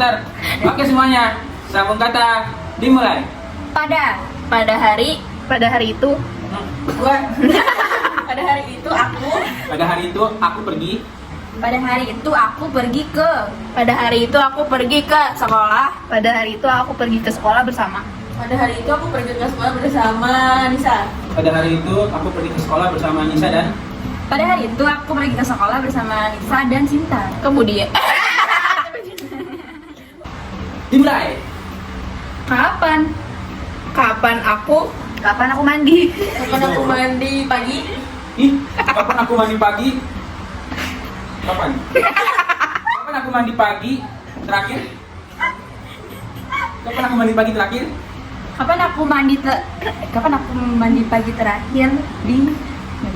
Start. Oke semuanya, sambung kata dimulai. Pada hari itu Gua. Pada hari itu aku. Pada hari itu aku pergi. pada hari itu aku pergi ke sekolah. Pada hari itu aku pergi ke sekolah bersama. Pada hari itu aku pergi ke sekolah bersama Nisa. Pada hari itu aku pergi ke sekolah bersama Nisa dan Pada hari itu aku pergi ke sekolah bersama Nisa dan Cinta. Kemudian dimulai. kapan aku mandi? Kapan aku mandi pagi? Kapan aku mandi pagi? Kapan? Kapan aku mandi pagi terakhir? Kapan aku mandi pagi terakhir? Kapan aku mandi pagi terakhir di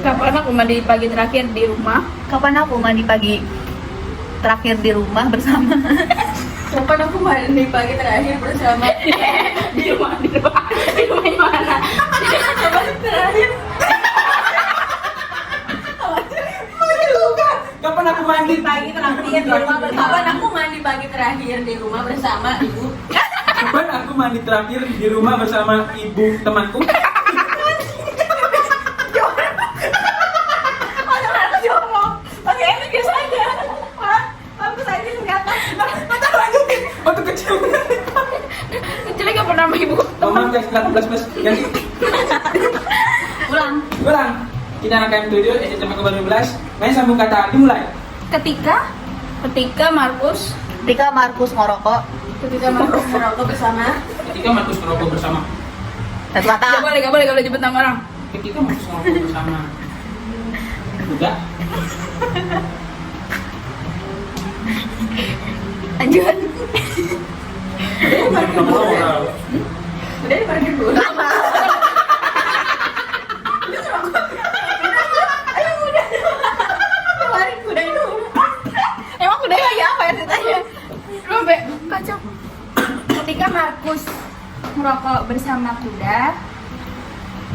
Kapan aku mandi pagi terakhir di rumah? Kapan aku mandi pagi terakhir di rumah bersama? Kapan aku mandi pagi terakhir bersama? di rumah mana? Kapan terakhir? Kapan aku mandi Pagi terakhir di rumah bersama. Kapan aku mandi pagi terakhir di rumah bersama ibu? Kapan aku mandi terakhir di rumah bersama ibu temanku? Oke, itu saja. Aku saja kata. Waktu kecil. Kecilnya gak pernah sama ibu. Ngomong guys, 18 plus ganti. Ulang. Kita akan tujuh SMA ke 12. Main sambung kata dimulai. Ketika Markus ngerokok. Ketika Markus merokok bersama. Ketika Markus merokok bersama. Satu kata. Gak boleh jemput nama orang. Ketika Markus merokok bersama. Udah. Lanjut. Udah dipanggil dulu. Ayo udah. Kemarin udah itu. Emang udah ya apa ya ceritanya? Sampai kacau. Ketika Markus merokok bersama kuda,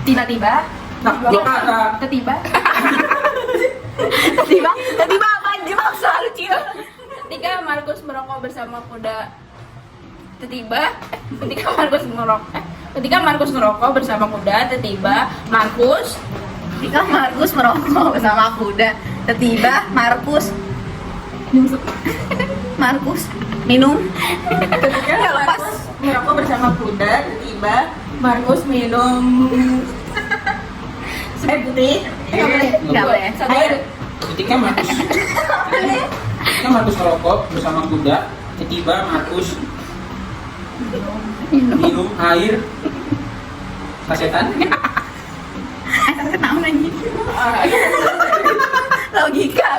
tiba-tiba apa aja maksud lucu. Ketika Markus merokok bersama kuda, ketika Markus merokok bersama kuda, Markus minum. Ketika Markus merokok bersama kuda, tiba Markus minum air putih. Nggak boleh. Air. Ketika Markus merokok bersama kuda, tiba Markus minum air sasetan. Ketahuan aja. Logika.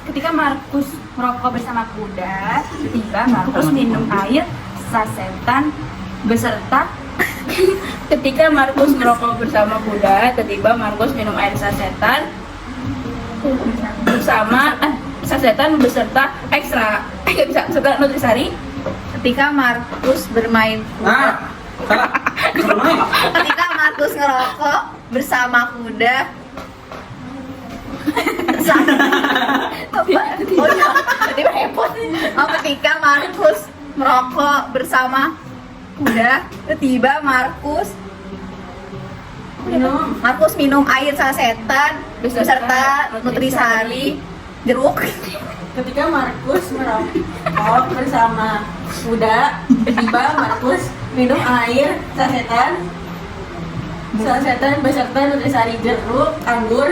ketika Markus merokok bersama kuda, tiba Markus minum air sasetan beserta Ketika Markus merokok bersama kuda, tiba Markus minum air sasetan beserta ekstra beserta nutrisari. ketika Markus bermain kuda. Salah. Ketika Markus ngerokok bersama kuda. Ketika Markus merokok bersama kuda, tiba Markus minum air sasetan beserta nutrisari jeruk. Ketika Markus merokok bersama kuda, tiba Markus minum air sasetan beserta nutrisari jeruk, anggur.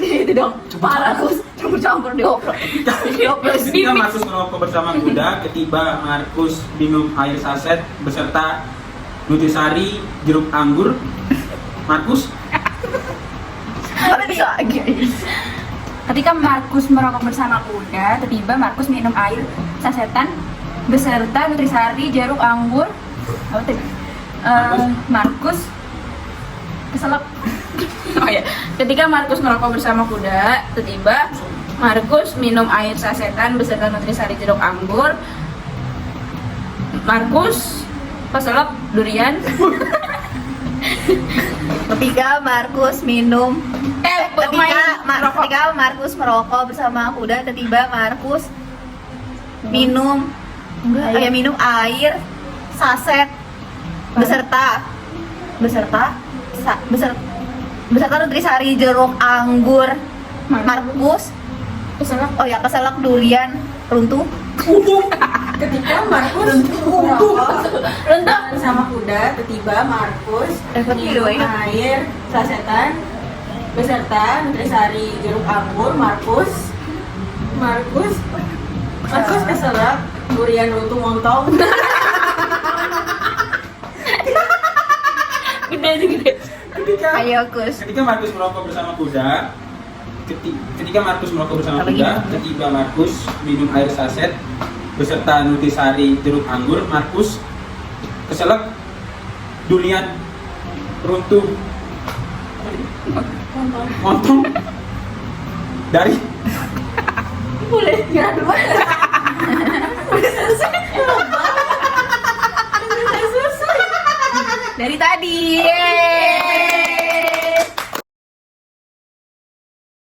Itu dong, Markus campur-campur dioprek. Ketika Markus merokok bersama kuda, ketiba Markus minum air saset beserta nutrisari jeruk anggur. Markus. Ketika Markus merokok bersama kuda, tiba Markus minum air sasetan beserta nutrisari jeruk anggur. Apa tadi? Markus keselak. Oh ya. Ketika Markus merokok bersama kuda, tiba Markus minum air sasetan beserta nutrisari jeruk anggur. Markus peselep durian. Ketika Markus ketika Markus merokok bersama kuda, tiba Markus minum air saset beserta nutrisari jeruk anggur Markus keselak durian runtuh Ketika Markus Runtuh. bersama kuda, tiba Markus minum air sasetan beserta nutrisari jeruk anggur. Markus keselak durian runtuh montong. Gede. ayo Kus Ketika Markus merokok bersama kuda, tiba Markus minum air saset beserta nutrisari jeruk anggur. Markus keselak durian runtuh montong dari Boleh nyerah dulu. dari tadi. Yeay.